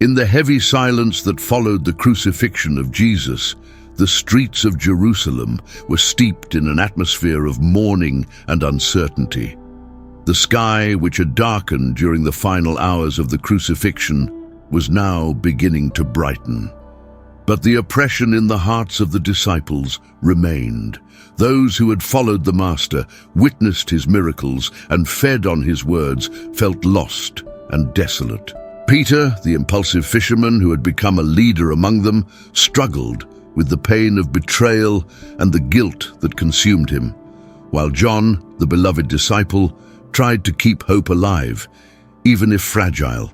In the heavy silence that followed the crucifixion of Jesus, the streets of Jerusalem were steeped in an atmosphere of mourning and uncertainty. The sky, which had darkened during the final hours of the crucifixion, was now beginning to brighten. But the oppression in the hearts of the disciples remained. Those who had followed the Master, witnessed his miracles, and fed on his words, felt lost and desolate. Peter, the impulsive fisherman who had become a leader among them, struggled with the pain of betrayal and the guilt that consumed him, while John, the beloved disciple, tried to keep hope alive, even if fragile.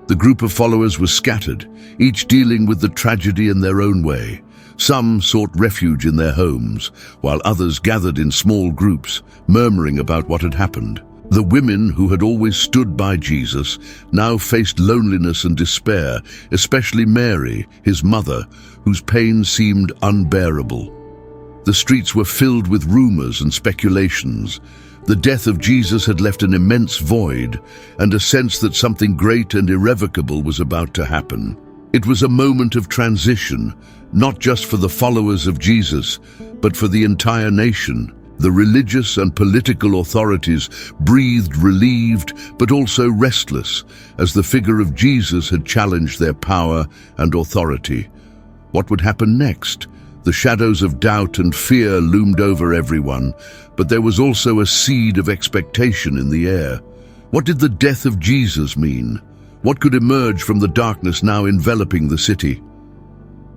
The group of followers was scattered, each dealing with the tragedy in their own way. Some sought refuge in their homes, while others gathered in small groups, murmuring about what had happened. The women who had always stood by Jesus now faced loneliness and despair, especially Mary, his mother, whose pain seemed unbearable. The streets were filled with rumors and speculations. The death of Jesus had left an immense void and a sense that something great and irrevocable was about to happen. It was a moment of transition, not just for the followers of Jesus, but for the entire nation. The religious and political authorities breathed relieved but also restless, as the figure of Jesus had challenged their power and authority. What would happen next? The shadows of doubt and fear loomed over everyone, but there was also a seed of expectation in the air. What did the death of Jesus mean? What could emerge from the darkness now enveloping the city?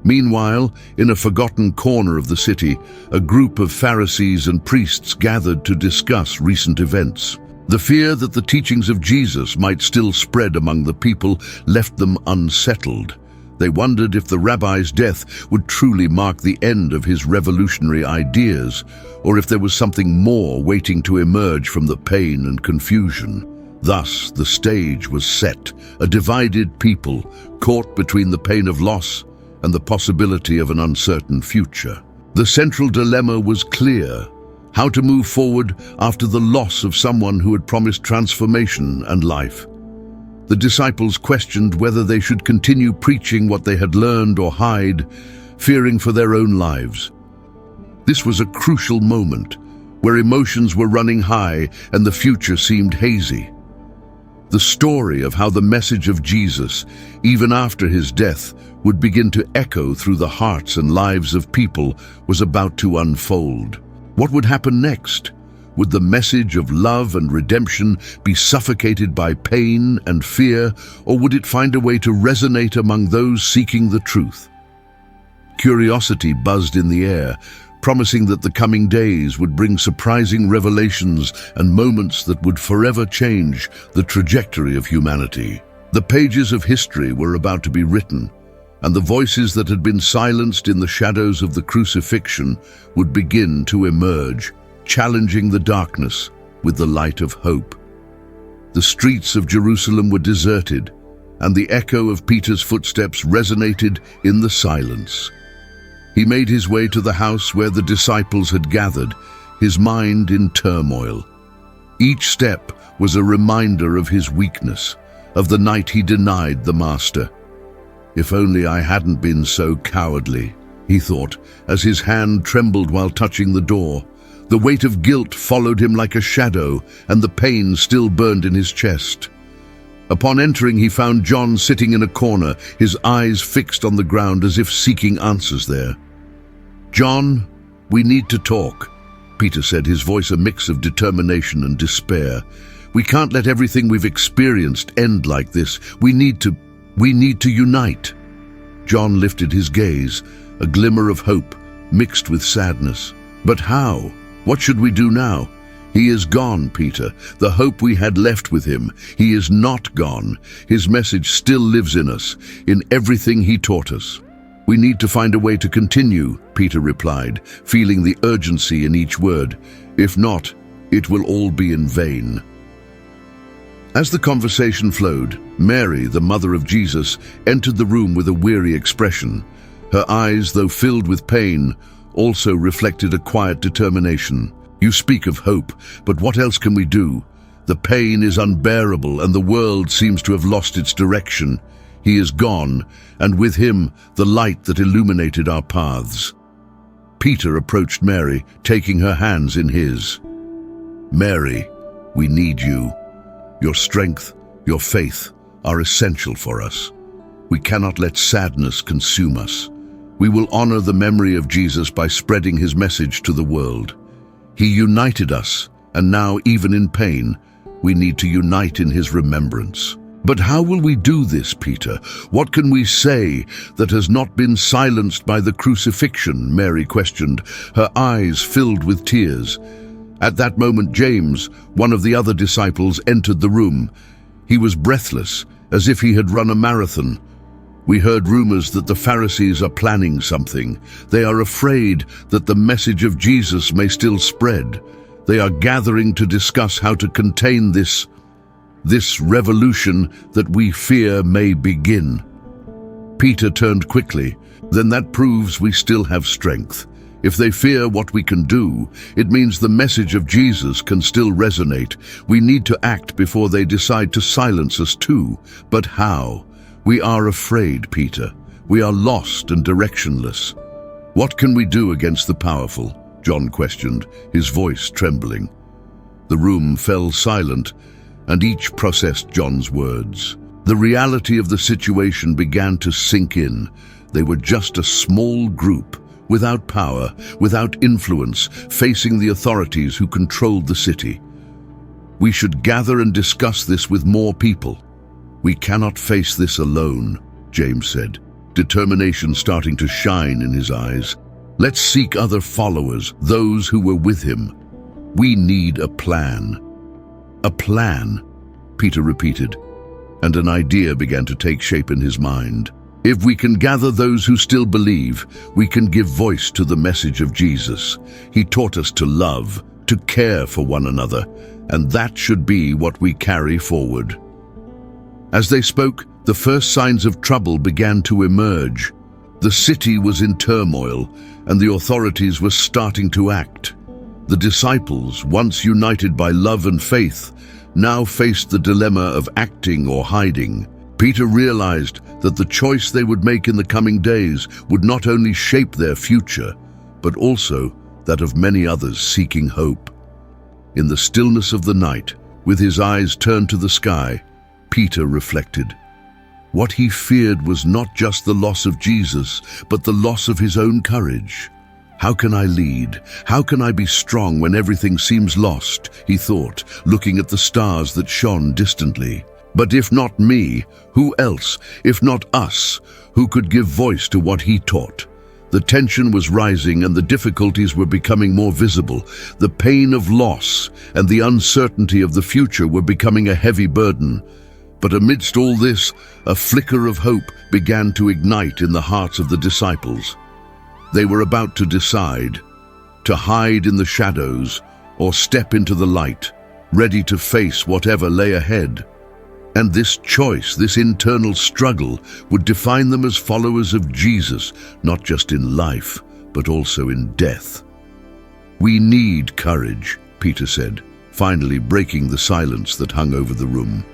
Meanwhile, in a forgotten corner of the city, a group of Pharisees and priests gathered to discuss recent events. The fear that the teachings of Jesus might still spread among the people left them unsettled. They wondered if the rabbi's death would truly mark the end of his revolutionary ideas, or if there was something more waiting to emerge from the pain and confusion. Thus, the stage was set, a divided people, caught between the pain of loss and the possibility of an uncertain future. The central dilemma was clear: how to move forward after the loss of someone who had promised transformation and life. The disciples questioned whether they should continue preaching what they had learned or hide, fearing for their own lives. This was a crucial moment, where emotions were running high and the future seemed hazy. The story of how the message of Jesus, even after his death, would begin to echo through the hearts and lives of people was about to unfold. What would happen next? Would the message of love and redemption be suffocated by pain and fear, or would it find a way to resonate among those seeking the truth? Curiosity buzzed in the air, promising that the coming days would bring surprising revelations and moments that would forever change the trajectory of humanity. The pages of history were about to be written, and the voices that had been silenced in the shadows of the crucifixion would begin to emerge, challenging the darkness with the light of hope. The streets of Jerusalem were deserted, and the echo of Peter's footsteps resonated in the silence. He made his way to the house where the disciples had gathered, his mind in turmoil. Each step was a reminder of his weakness, of the night he denied the Master. "If only I hadn't been so cowardly," he thought, as his hand trembled while touching the door. The weight of guilt followed him like a shadow, and the pain still burned in his chest. Upon entering, he found John sitting in a corner, his eyes fixed on the ground as if seeking answers there. "John, we need to talk," Peter said, his voice a mix of determination and despair. "We can't let everything we've experienced end like this. We need to unite." John lifted his gaze, a glimmer of hope mixed with sadness. "But how? What should we do now? He is gone, Peter. The hope we had left with him. He is not gone. His message still lives in us, in everything he taught us." "We need to find a way to continue," Peter replied, feeling the urgency in each word. "If not, it will all be in vain." As the conversation flowed, Mary, the mother of Jesus, entered the room with a weary expression. Her eyes, though filled with pain, also reflected a quiet determination. "You speak of hope, but what else can we do? The pain is unbearable and the world seems to have lost its direction. He is gone, and with him the light that illuminated our paths. Peter approached Mary, taking her hands in his. Mary, we need you. Your strength, your faith are essential for us. We cannot let sadness consume us. We will honor the memory of Jesus by spreading his message to the world. He united us, and now, even in pain, we need to unite in his remembrance. But how will we do this, Peter? What can we say that has not been silenced by the crucifixion? Mary questioned, her eyes filled with tears. At that moment, James, one of the other disciples, entered the room. He was breathless, as if he had run a marathon. We heard rumors that the Pharisees are planning something. They are afraid that the message of Jesus may still spread. They are gathering to discuss how to contain this revolution that we fear may begin. Peter turned quickly. Then that proves we still have strength. If they fear what we can do, it means the message of Jesus can still resonate. We need to act before they decide to silence us too. But how? We are afraid, Peter. We are lost and directionless. What can we do against the powerful? John questioned, his voice trembling. The room fell silent, and each processed John's words. The reality of the situation began to sink in. They were just a small group, without power, without influence, facing the authorities who controlled the city. We should gather and discuss this with more people. We cannot face this alone, James said, determination starting to shine in his eyes. Let's seek other followers, those who were with him. We need a plan. A plan, Peter repeated, and an idea began to take shape in his mind. If we can gather those who still believe, we can give voice to the message of Jesus. He taught us to love, to care for one another, and that should be what we carry forward. As they spoke, the first signs of trouble began to emerge. The city was in turmoil, and the authorities were starting to act. The disciples, once united by love and faith, now faced the dilemma of acting or hiding. Peter realized that the choice they would make in the coming days would not only shape their future, but also that of many others seeking hope. In the stillness of the night, with his eyes turned to the sky, Peter reflected. What he feared was not just the loss of Jesus, but the loss of his own courage. How can I lead? How can I be strong when everything seems lost? He thought, looking at the stars that shone distantly. But if not me, who else, if not us, who could give voice to what he taught? The tension was rising and the difficulties were becoming more visible. The pain of loss and the uncertainty of the future were becoming a heavy burden. But amidst all this, a flicker of hope began to ignite in the hearts of the disciples. They were about to decide, to hide in the shadows or step into the light, ready to face whatever lay ahead. And this choice, this internal struggle, would define them as followers of Jesus, not just in life, but also in death. We need courage, Peter said, finally breaking the silence that hung over the room.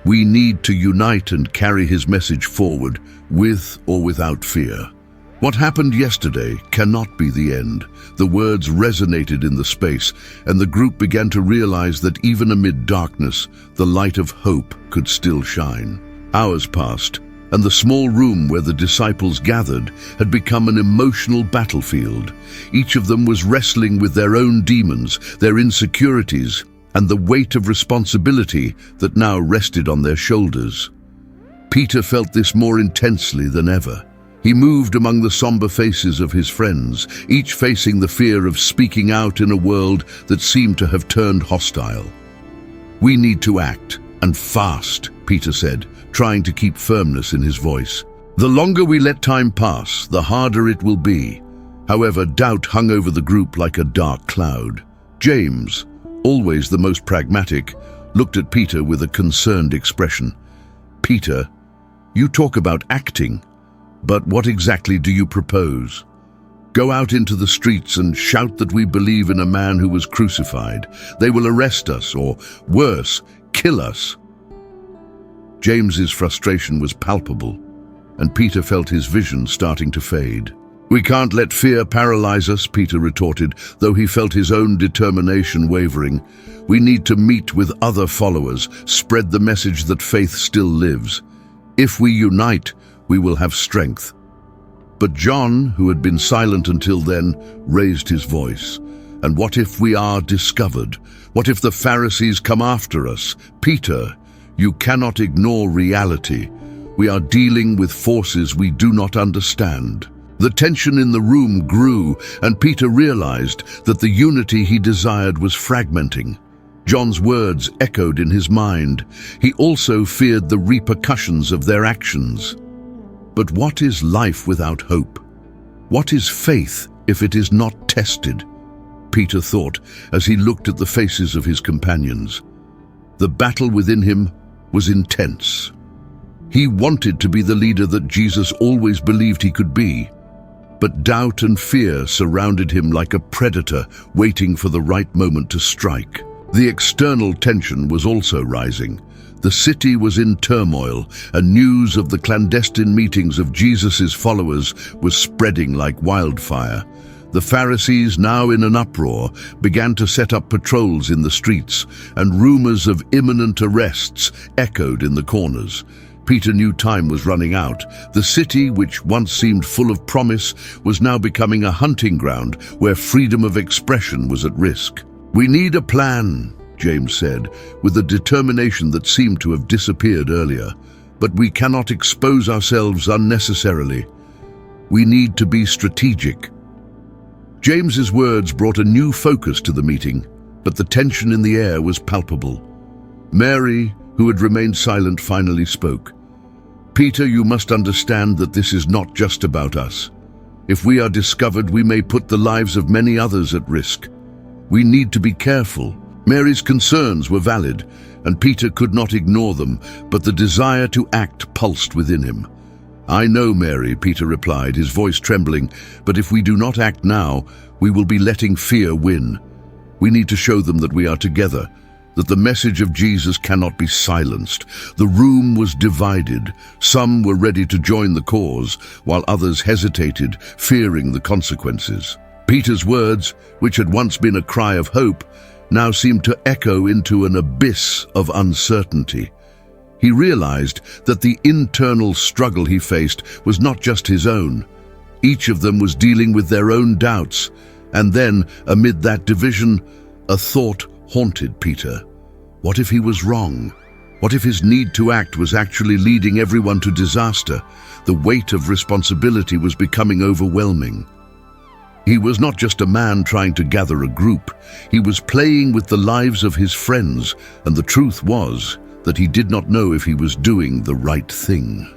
We need to unite and carry his message forward, with or without fear. What happened yesterday cannot be the end. The words resonated in the space, and the group began to realize that even amid darkness, the light of hope could still shine. Hours passed, and the small room where the disciples gathered had become an emotional battlefield. Each of them was wrestling with their own demons, their insecurities, and the weight of responsibility that now rested on their shoulders. Peter felt this more intensely than ever. He moved among the somber faces of his friends, each facing the fear of speaking out in a world that seemed to have turned hostile. We need to act, and fast, Peter said, trying to keep firmness in his voice. The longer we let time pass, the harder it will be. However, doubt hung over the group like a dark cloud. James, always the most pragmatic, looked at Peter with a concerned expression. Peter, you talk about acting, but what exactly do you propose? Go out into the streets and shout that we believe in a man who was crucified. They will arrest us, or worse, kill us. James's frustration was palpable, and Peter felt his vision starting to fade. "We can't let fear paralyze us," Peter retorted, though he felt his own determination wavering. "We need to meet with other followers, spread the message that faith still lives. If we unite, we will have strength." But John, who had been silent until then, raised his voice. "And what if we are discovered? What if the Pharisees come after us? Peter, you cannot ignore reality. We are dealing with forces we do not understand." The tension in the room grew, and Peter realized that the unity he desired was fragmenting. John's words echoed in his mind. He also feared the repercussions of their actions. But what is life without hope? What is faith if it is not tested? Peter thought as he looked at the faces of his companions. The battle within him was intense. He wanted to be the leader that Jesus always believed he could be. But doubt and fear surrounded him like a predator waiting for the right moment to strike. The external tension was also rising. The city was in turmoil, and news of the clandestine meetings of Jesus' followers was spreading like wildfire. The Pharisees, now in an uproar, began to set up patrols in the streets, and rumors of imminent arrests echoed in the corners. Peter knew time was running out. The city, which once seemed full of promise, was now becoming a hunting ground where freedom of expression was at risk. "We need a plan," James said, with a determination that seemed to have disappeared earlier. "But we cannot expose ourselves unnecessarily. We need to be strategic." James's words brought a new focus to the meeting, but the tension in the air was palpable. Mary, who had remained silent, finally spoke. "Peter, you must understand that this is not just about us. If we are discovered, we may put the lives of many others at risk. We need to be careful." Mary's concerns were valid, and Peter could not ignore them, but the desire to act pulsed within him. "I know, Mary," Peter replied, his voice trembling, "but if we do not act now, we will be letting fear win. We need to show them that we are together, that the message of Jesus cannot be silenced." The room was divided. Some were ready to join the cause, while others hesitated, fearing the consequences. Peter's words, which had once been a cry of hope, now seemed to echo into an abyss of uncertainty. He realized that the internal struggle he faced was not just his own. Each of them was dealing with their own doubts, and then, amid that division, a thought haunted Peter. What if he was wrong? What if his need to act was actually leading everyone to disaster? The weight of responsibility was becoming overwhelming. He was not just a man trying to gather a group. He was playing with the lives of his friends, and the truth was that he did not know if he was doing the right thing.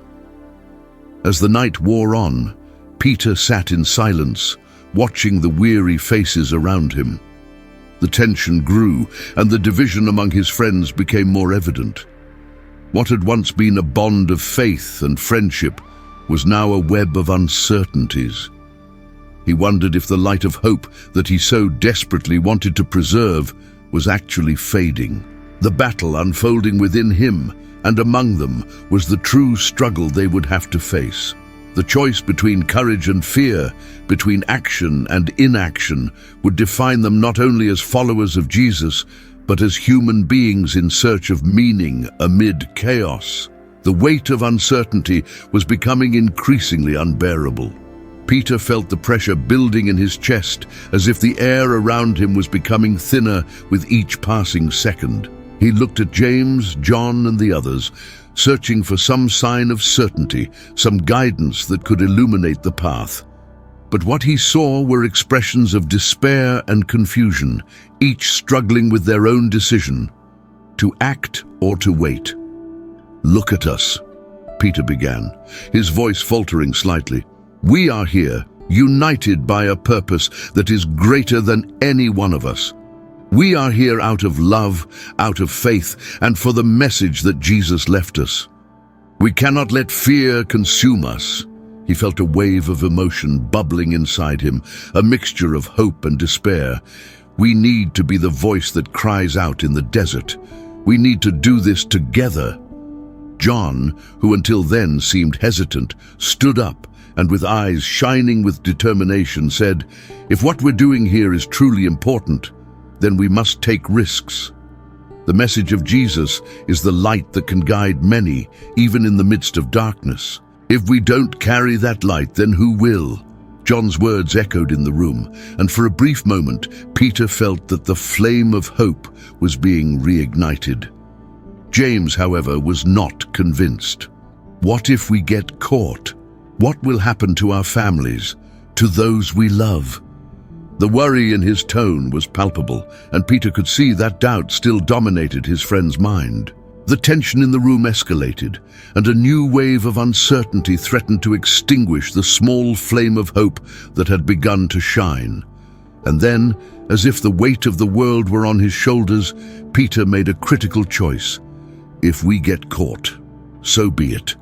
As the night wore on, Peter sat in silence, watching the weary faces around him. The tension grew, and the division among his friends became more evident. What had once been a bond of faith and friendship was now a web of uncertainties. He wondered if the light of hope that he so desperately wanted to preserve was actually fading. The battle unfolding within him and among them was the true struggle they would have to face. The choice between courage and fear, between action and inaction, would define them not only as followers of Jesus, but as human beings in search of meaning amid chaos. The weight of uncertainty was becoming increasingly unbearable. Peter felt the pressure building in his chest, as if the air around him was becoming thinner with each passing second. He looked at James, John, and the others, searching for some sign of certainty, some guidance that could illuminate the path. But what he saw were expressions of despair and confusion, each struggling with their own decision, to act or to wait. "Look at us," Peter began, his voice faltering slightly. "We are here, united by a purpose that is greater than any one of us. We are here out of love, out of faith, and for the message that Jesus left us. We cannot let fear consume us." He felt a wave of emotion bubbling inside him, a mixture of hope and despair. "We need to be the voice that cries out in the desert. We need to do this together." John, who until then seemed hesitant, stood up and with eyes shining with determination said, "If what we're doing here is truly important, then we must take risks." The message of Jesus is the light that can guide many, even in the midst of darkness. If we don't carry that light, then who will? John's words echoed in the room, and for a brief moment, Peter felt that the flame of hope was being reignited. James, however, was not convinced. What if we get caught? What will happen to our families, to those we love? The worry in his tone was palpable, and Peter could see that doubt still dominated his friend's mind. The tension in the room escalated, and a new wave of uncertainty threatened to extinguish the small flame of hope that had begun to shine. And then, as if the weight of the world were on his shoulders, Peter made a critical choice. If we get caught, so be it.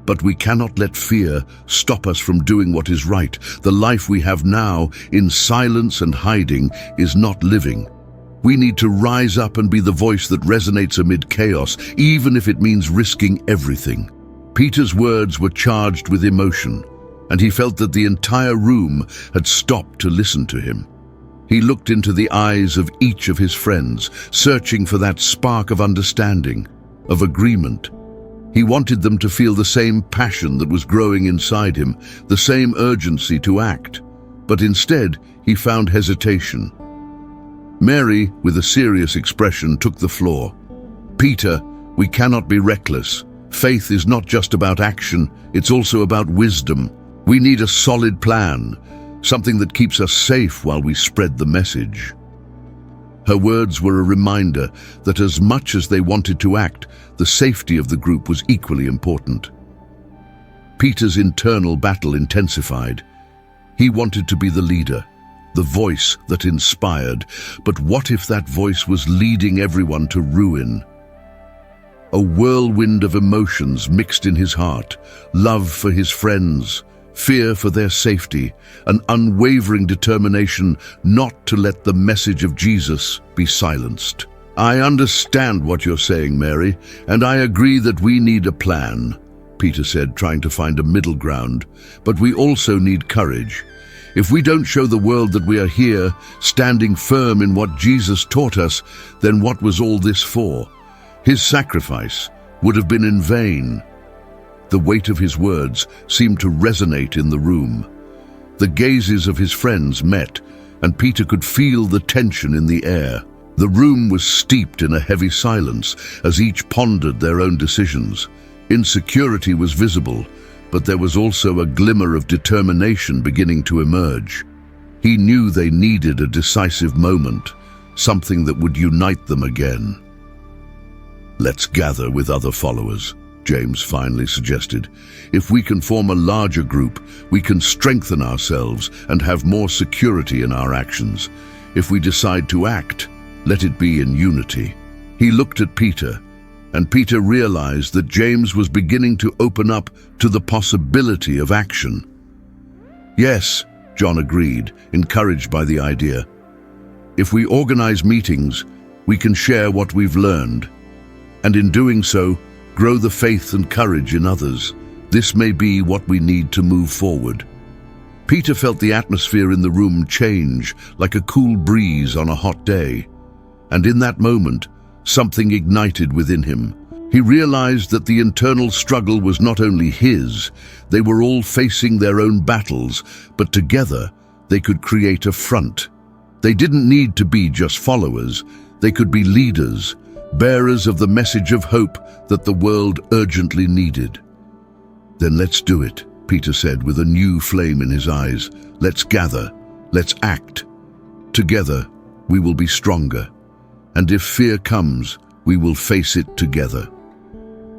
But we cannot let fear stop us from doing what is right. The life we have now, in silence and hiding, is not living. We need to rise up and be the voice that resonates amid chaos, even if it means risking everything. Peter's words were charged with emotion, and he felt that the entire room had stopped to listen to him. He looked into the eyes of each of his friends, searching for that spark of understanding, of agreement. He wanted them to feel the same passion that was growing inside him, the same urgency to act. But instead, he found hesitation. Mary, with a serious expression, took the floor. "Peter, we cannot be reckless. Faith is not just about action, it's also about wisdom. We need a solid plan, something that keeps us safe while we spread the message." Her words were a reminder that as much as they wanted to act, the safety of the group was equally important. Peter's internal battle intensified. He wanted to be the leader, the voice that inspired, but what if that voice was leading everyone to ruin? A whirlwind of emotions mixed in his heart, love for his friends, fear for their safety, an unwavering determination not to let the message of Jesus be silenced. "I understand what you're saying, Mary, and I agree that we need a plan," Peter said, trying to find a middle ground. "But we also need courage. If we don't show the world that we are here, standing firm in what Jesus taught us, then what was all this for? His sacrifice would have been in vain." The weight of his words seemed to resonate in the room. The gazes of his friends met, and Peter could feel the tension in the air. The room was steeped in a heavy silence as each pondered their own decisions. Insecurity was visible, but there was also a glimmer of determination beginning to emerge. He knew they needed a decisive moment, something that would unite them again. "Let's gather with other followers," James finally suggested. "If we can form a larger group, we can strengthen ourselves and have more security in our actions. If we decide to act, let it be in unity." He looked at Peter, and Peter realized that James was beginning to open up to the possibility of action. "Yes," John agreed, encouraged by the idea. "If we organize meetings, we can share what we've learned, and in doing so, grow the faith and courage in others. This may be what we need to move forward." Peter felt the atmosphere in the room change like a cool breeze on a hot day. And in that moment, something ignited within him. He realized that the internal struggle was not only his, they were all facing their own battles, but together they could create a front. They didn't need to be just followers, they could be leaders, bearers of the message of hope that the world urgently needed. "Then let's do it," Peter said with a new flame in his eyes. "Let's gather, let's act. Together, we will be stronger. And if fear comes, we will face it together.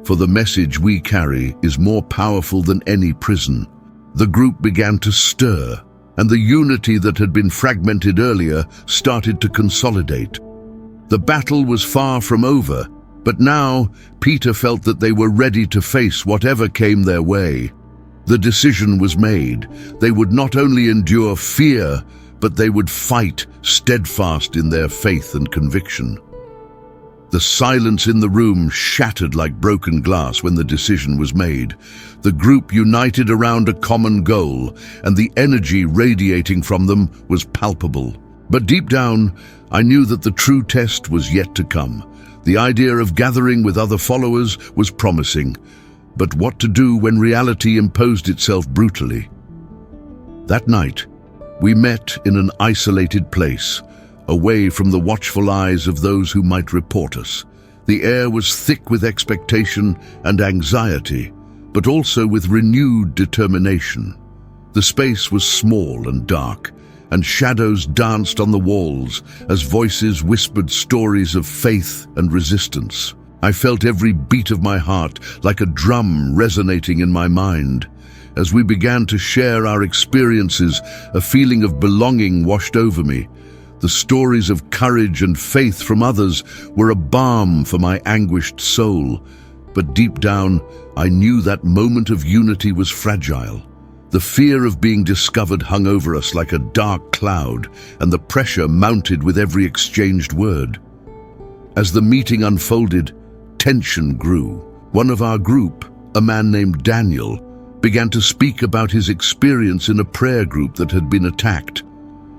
For the message we carry is more powerful than any prison." The group began to stir, and the unity that had been fragmented earlier started to consolidate. The battle was far from over, but now Peter felt that they were ready to face whatever came their way. The decision was made. They would not only endure fear, but they would fight steadfast in their faith and conviction. The silence in the room shattered like broken glass when the decision was made. The group united around a common goal, and the energy radiating from them was palpable. But deep down, I knew that the true test was yet to come. The idea of gathering with other followers was promising, but what to do when reality imposed itself brutally? That night, we met in an isolated place, away from the watchful eyes of those who might report us. The air was thick with expectation and anxiety, but also with renewed determination. The space was small and dark, and shadows danced on the walls as voices whispered stories of faith and resistance. I felt every beat of my heart like a drum resonating in my mind. As we began to share our experiences, a feeling of belonging washed over me. The stories of courage and faith from others were a balm for my anguished soul. But deep down, I knew that moment of unity was fragile. The fear of being discovered hung over us like a dark cloud, and the pressure mounted with every exchanged word. As the meeting unfolded, tension grew. One of our group, a man named Daniel, began to speak about his experience in a prayer group that had been attacked.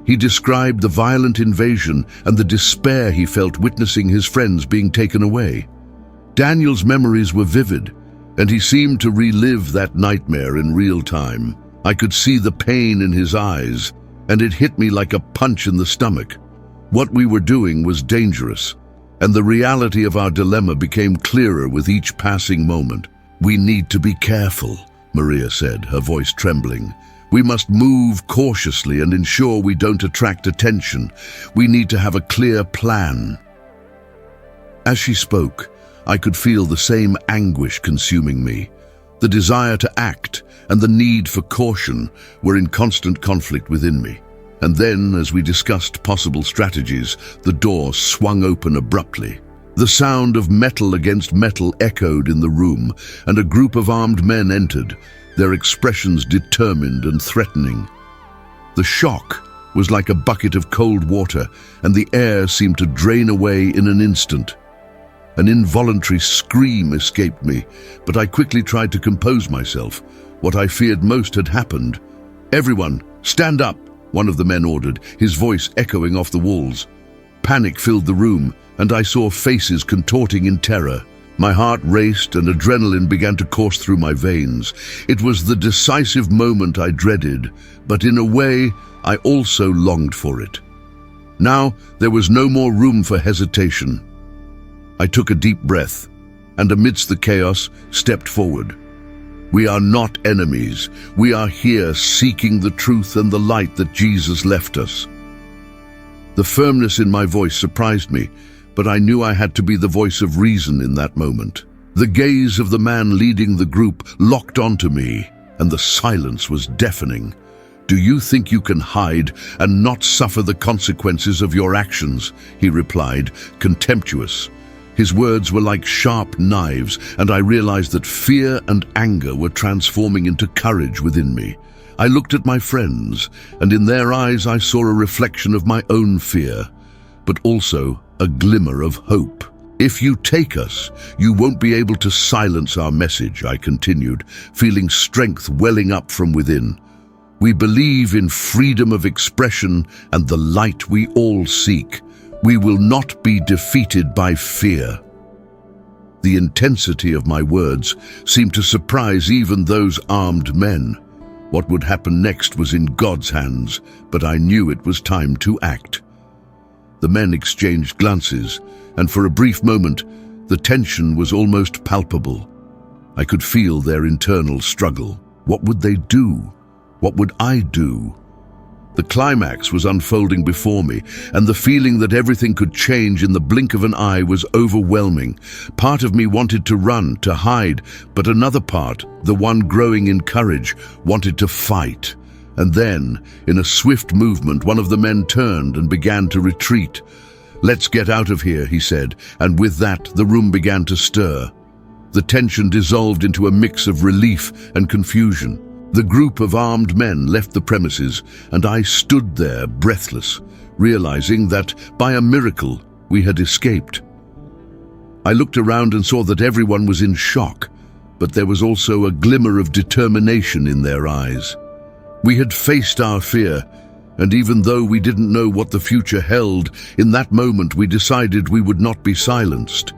He described the violent invasion and the despair he felt witnessing his friends being taken away. Daniel's memories were vivid, and he seemed to relive that nightmare in real time. I could see the pain in his eyes, and it hit me like a punch in the stomach. What we were doing was dangerous, and the reality of our dilemma became clearer with each passing moment. "We need to be careful," Maria said, her voice trembling. "We must move cautiously and ensure we don't attract attention. We need to have a clear plan." As she spoke, I could feel the same anguish consuming me. The desire to act and the need for caution were in constant conflict within me. And then, as we discussed possible strategies, the door swung open abruptly. The sound of metal against metal echoed in the room, and a group of armed men entered, their expressions determined and threatening. The shock was like a bucket of cold water, and the air seemed to drain away in an instant. An involuntary scream escaped me, but I quickly tried to compose myself. What I feared most had happened. "Everyone, stand up," one of the men ordered, his voice echoing off the walls. Panic filled the room, and I saw faces contorting in terror. My heart raced and adrenaline began to course through my veins. It was the decisive moment I dreaded, but in a way, I also longed for it. Now, there was no more room for hesitation. I took a deep breath, and amidst the chaos, stepped forward. We are not enemies. We are here seeking the truth and the light that Jesus left us. The firmness in my voice surprised me, but I knew I had to be the voice of reason in that moment. The gaze of the man leading the group locked onto me, and the silence was deafening. "Do you think you can hide and not suffer the consequences of your actions?" he replied, contemptuous. His words were like sharp knives, and I realized that fear and anger were transforming into courage within me. I looked at my friends, and in their eyes I saw a reflection of my own fear, but also a glimmer of hope. "If you take us, you won't be able to silence our message," I continued, feeling strength welling up from within. "We believe in freedom of expression and the light we all seek. We will not be defeated by fear." The intensity of my words seemed to surprise even those armed men. What would happen next was in God's hands, but I knew it was time to act. The men exchanged glances, and for a brief moment, the tension was almost palpable. I could feel their internal struggle. What would they do? What would I do? The climax was unfolding before me, and the feeling that everything could change in the blink of an eye was overwhelming. Part of me wanted to run, to hide, but another part, the one growing in courage, wanted to fight. And then, in a swift movement, one of the men turned and began to retreat. "Let's get out of here," he said, and with that, the room began to stir. The tension dissolved into a mix of relief and confusion. The group of armed men left the premises, and I stood there breathless, realizing that, by a miracle, we had escaped. I looked around and saw that everyone was in shock, but there was also a glimmer of determination in their eyes. We had faced our fear, and even though we didn't know what the future held, in that moment we decided we would not be silenced.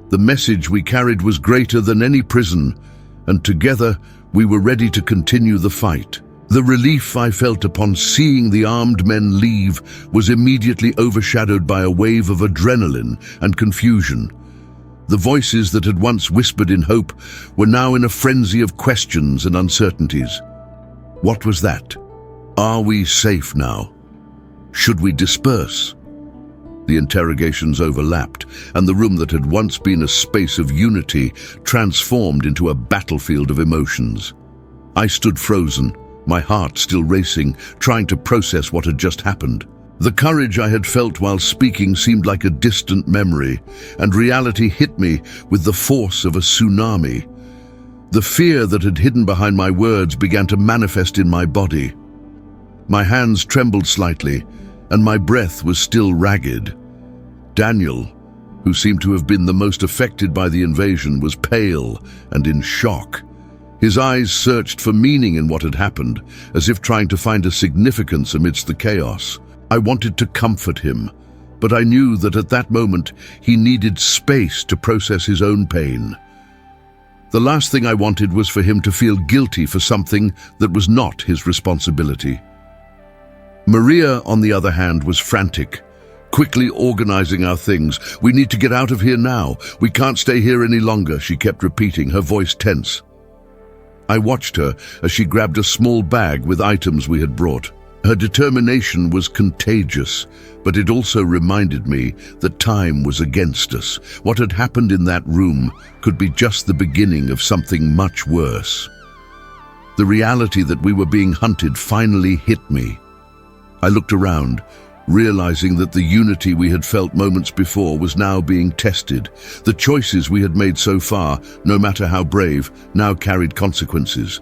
The message we carried was greater than any prison, and together we were ready to continue the fight. The relief I felt upon seeing the armed men leave was immediately overshadowed by a wave of adrenaline and confusion. The voices that had once whispered in hope were now in a frenzy of questions and uncertainties. What was that? Are we safe now? Should we disperse? The interrogations overlapped, and the room that had once been a space of unity transformed into a battlefield of emotions. I stood frozen, my heart still racing, trying to process what had just happened. The courage I had felt while speaking seemed like a distant memory, and reality hit me with the force of a tsunami. The fear that had hidden behind my words began to manifest in my body. My hands trembled slightly, and my breath was still ragged. Daniel, who seemed to have been the most affected by the invasion, was pale and in shock. His eyes searched for meaning in what had happened, as if trying to find a significance amidst the chaos. I wanted to comfort him, but I knew that at that moment he needed space to process his own pain. The last thing I wanted was for him to feel guilty for something that was not his responsibility. Maria, on the other hand, was frantic, quickly organizing our things. "We need to get out of here now. We can't stay here any longer," she kept repeating, her voice tense. I watched her as she grabbed a small bag with items we had brought. Her determination was contagious, but it also reminded me that time was against us. What had happened in that room could be just the beginning of something much worse. The reality that we were being hunted finally hit me. I looked around, realizing that the unity we had felt moments before was now being tested. The choices we had made so far, no matter how brave, now carried consequences.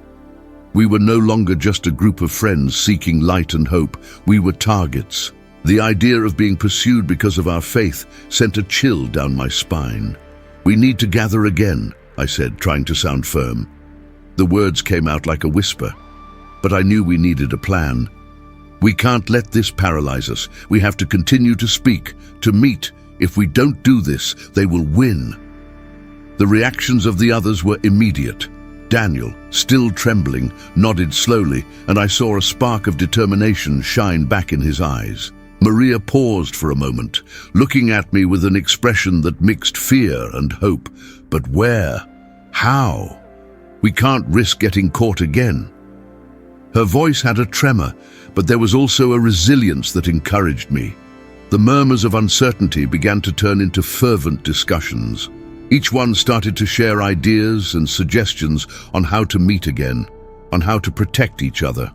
We were no longer just a group of friends seeking light and hope. We were targets. The idea of being pursued because of our faith sent a chill down my spine. "We need to gather again," I said, trying to sound firm. The words came out like a whisper, but I knew we needed a plan. "We can't let this paralyze us. We have to continue to speak, to meet. If we don't do this, they will win." The reactions of the others were immediate. Daniel, still trembling, nodded slowly, and I saw a spark of determination shine back in his eyes. Maria paused for a moment, looking at me with an expression that mixed fear and hope. "But where? How? We can't risk getting caught again." Her voice had a tremor, but there was also a resilience that encouraged me. The murmurs of uncertainty began to turn into fervent discussions. Each one started to share ideas and suggestions on how to meet again, on how to protect each other.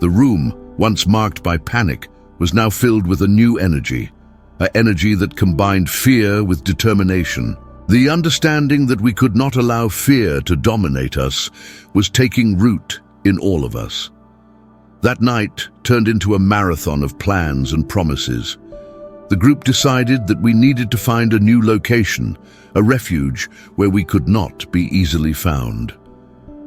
The room, once marked by panic, was now filled with a new energy, an energy that combined fear with determination. The understanding that we could not allow fear to dominate us was taking root in all of us. That night turned into a marathon of plans and promises. The group decided that we needed to find a new location, a refuge where we could not be easily found.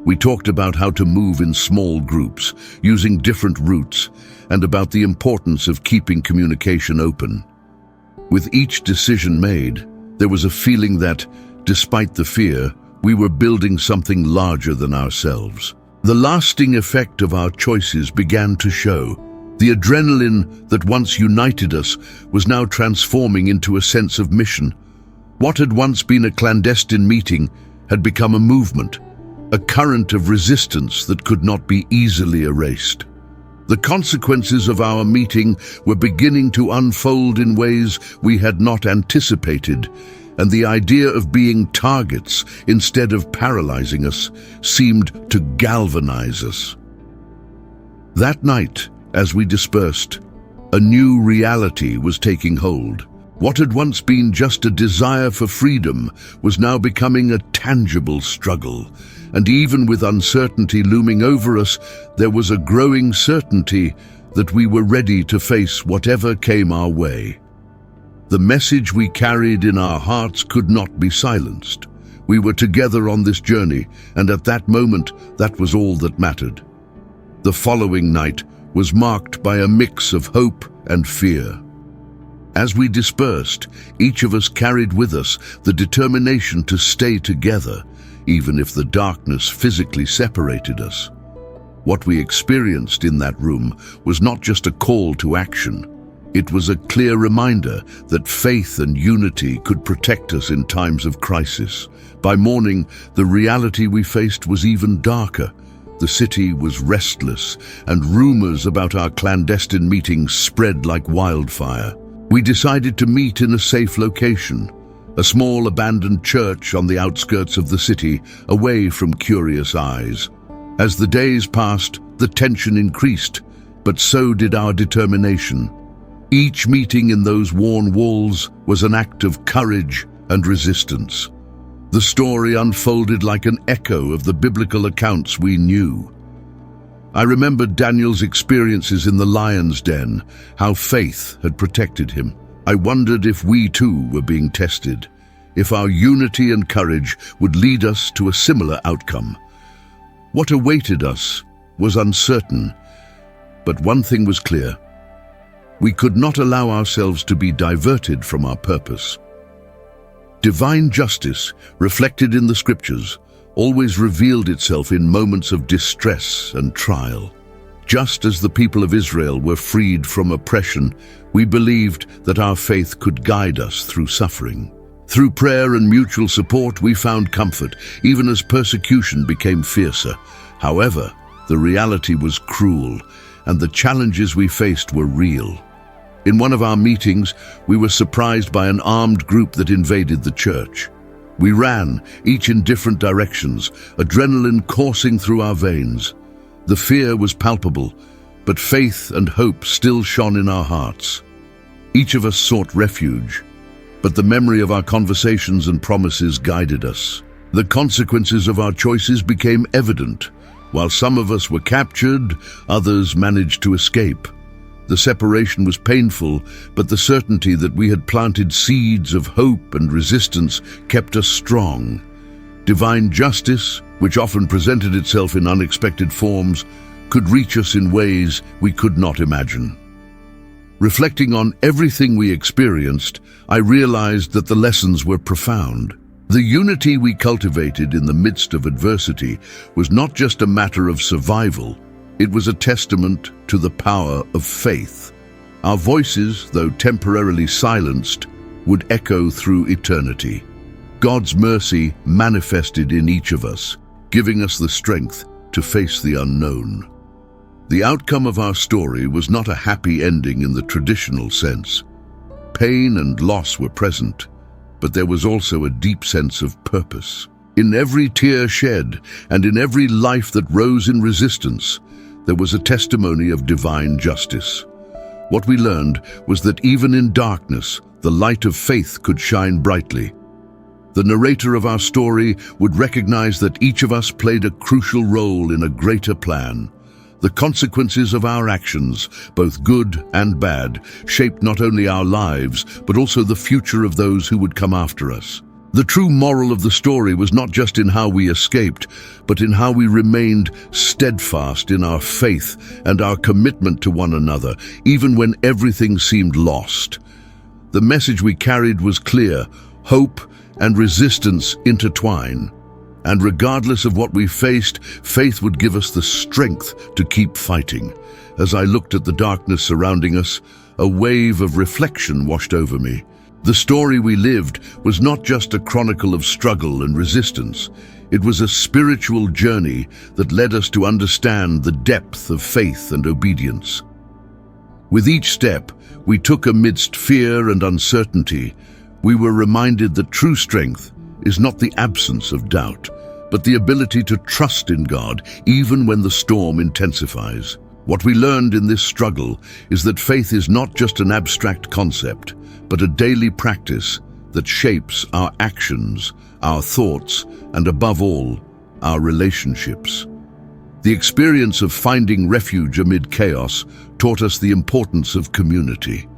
We talked about how to move in small groups, using different routes, and about the importance of keeping communication open. With each decision made, there was a feeling that, despite the fear, we were building something larger than ourselves. The lasting effect of our choices began to show. The adrenaline that once united us was now transforming into a sense of mission. What had once been a clandestine meeting had become a movement, a current of resistance that could not be easily erased. The consequences of our meeting were beginning to unfold in ways we had not anticipated, and the idea of being targets instead of paralyzing us seemed to galvanize us. That night, as we dispersed, a new reality was taking hold. What had once been just a desire for freedom was now becoming a tangible struggle, and even with uncertainty looming over us, there was a growing certainty that we were ready to face whatever came our way. The message we carried in our hearts could not be silenced. We were together on this journey, and at that moment, that was all that mattered. The following night was marked by a mix of hope and fear. As we dispersed, each of us carried with us the determination to stay together, even if the darkness physically separated us. What we experienced in that room was not just a call to action. It was a clear reminder that faith and unity could protect us in times of crisis. By morning, the reality we faced was even darker. The city was restless, and rumors about our clandestine meetings spread like wildfire. We decided to meet in a safe location, a small abandoned church on the outskirts of the city, away from curious eyes. As the days passed, the tension increased, but so did our determination. Each meeting in those worn walls was an act of courage and resistance. The story unfolded like an echo of the biblical accounts we knew. I remembered Daniel's experiences in the lion's den, how faith had protected him. I wondered if we too were being tested, if our unity and courage would lead us to a similar outcome. What awaited us was uncertain, but one thing was clear. We could not allow ourselves to be diverted from our purpose. Divine justice, reflected in the scriptures, always revealed itself in moments of distress and trial. Just as the people of Israel were freed from oppression, we believed that our faith could guide us through suffering. Through prayer and mutual support, we found comfort, even as persecution became fiercer. However, the reality was cruel, and the challenges we faced were real. In one of our meetings, we were surprised by an armed group that invaded the church. We ran, each in different directions, adrenaline coursing through our veins. The fear was palpable, but faith and hope still shone in our hearts. Each of us sought refuge, but the memory of our conversations and promises guided us. The consequences of our choices became evident. While some of us were captured, others managed to escape. The separation was painful, but the certainty that we had planted seeds of hope and resistance kept us strong. Divine justice, which often presented itself in unexpected forms, could reach us in ways we could not imagine. Reflecting on everything we experienced, I realized that the lessons were profound. The unity we cultivated in the midst of adversity was not just a matter of survival. It was a testament to the power of faith. Our voices, though temporarily silenced, would echo through eternity. God's mercy manifested in each of us, giving us the strength to face the unknown. The outcome of our story was not a happy ending in the traditional sense. Pain and loss were present, but there was also a deep sense of purpose. In every tear shed and in every life that rose in resistance, there was a testimony of divine justice. What we learned was that even in darkness, the light of faith could shine brightly. The narrator of our story would recognize that each of us played a crucial role in a greater plan. The consequences of our actions, both good and bad, shaped not only our lives, but also the future of those who would come after us. The true moral of the story was not just in how we escaped, but in how we remained steadfast in our faith and our commitment to one another, even when everything seemed lost. The message we carried was clear: hope and resistance intertwine. And regardless of what we faced, faith would give us the strength to keep fighting. As I looked at the darkness surrounding us, a wave of reflection washed over me. The story we lived was not just a chronicle of struggle and resistance. It was a spiritual journey that led us to understand the depth of faith and obedience. With each step we took amidst fear and uncertainty, we were reminded that true strength is not the absence of doubt, but the ability to trust in God even when the storm intensifies. What we learned in this struggle is that faith is not just an abstract concept, but a daily practice that shapes our actions, our thoughts, and above all, our relationships. The experience of finding refuge amid chaos taught us the importance of community.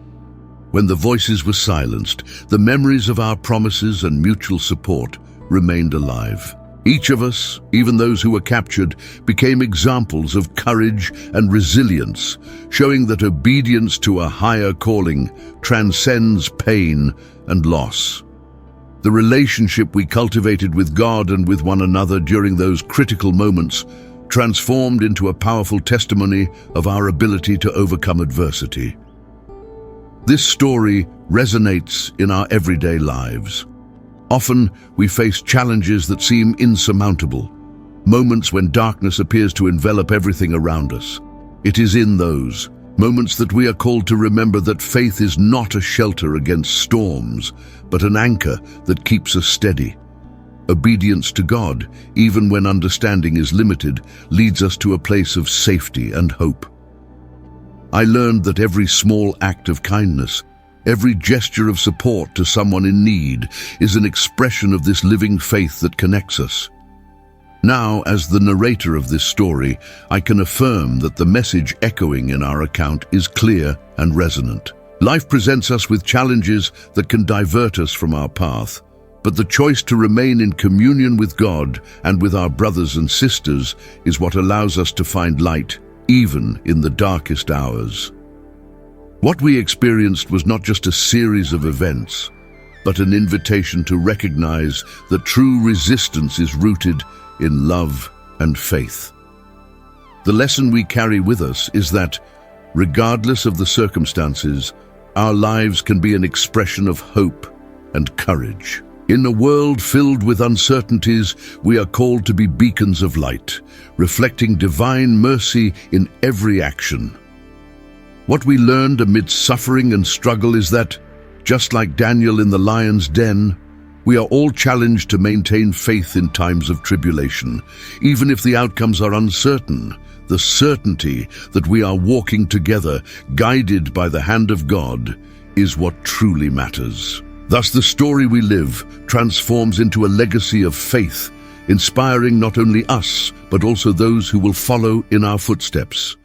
When the voices were silenced, the memories of our promises and mutual support remained alive. Each of us, even those who were captured, became examples of courage and resilience, showing that obedience to a higher calling transcends pain and loss. The relationship we cultivated with God and with one another during those critical moments transformed into a powerful testimony of our ability to overcome adversity. This story resonates in our everyday lives. Often, we face challenges that seem insurmountable, moments when darkness appears to envelop everything around us. It is in those moments that we are called to remember that faith is not a shelter against storms, but an anchor that keeps us steady. Obedience to God, even when understanding is limited, leads us to a place of safety and hope. I learned that every small act of kindness, every gesture of support to someone in need, is an expression of this living faith that connects us. Now, as the narrator of this story, I can affirm that the message echoing in our account is clear and resonant. Life presents us with challenges that can divert us from our path, but the choice to remain in communion with God and with our brothers and sisters is what allows us to find light, even in the darkest hours. What we experienced was not just a series of events, but an invitation to recognize that true resistance is rooted in love and faith. The lesson we carry with us is that, regardless of the circumstances, our lives can be an expression of hope and courage. In a world filled with uncertainties, we are called to be beacons of light, reflecting divine mercy in every action. What we learned amidst suffering and struggle is that, just like Daniel in the lion's den, we are all challenged to maintain faith in times of tribulation. Even if the outcomes are uncertain, the certainty that we are walking together, guided by the hand of God, is what truly matters. Thus, the story we live transforms into a legacy of faith, inspiring not only us, but also those who will follow in our footsteps.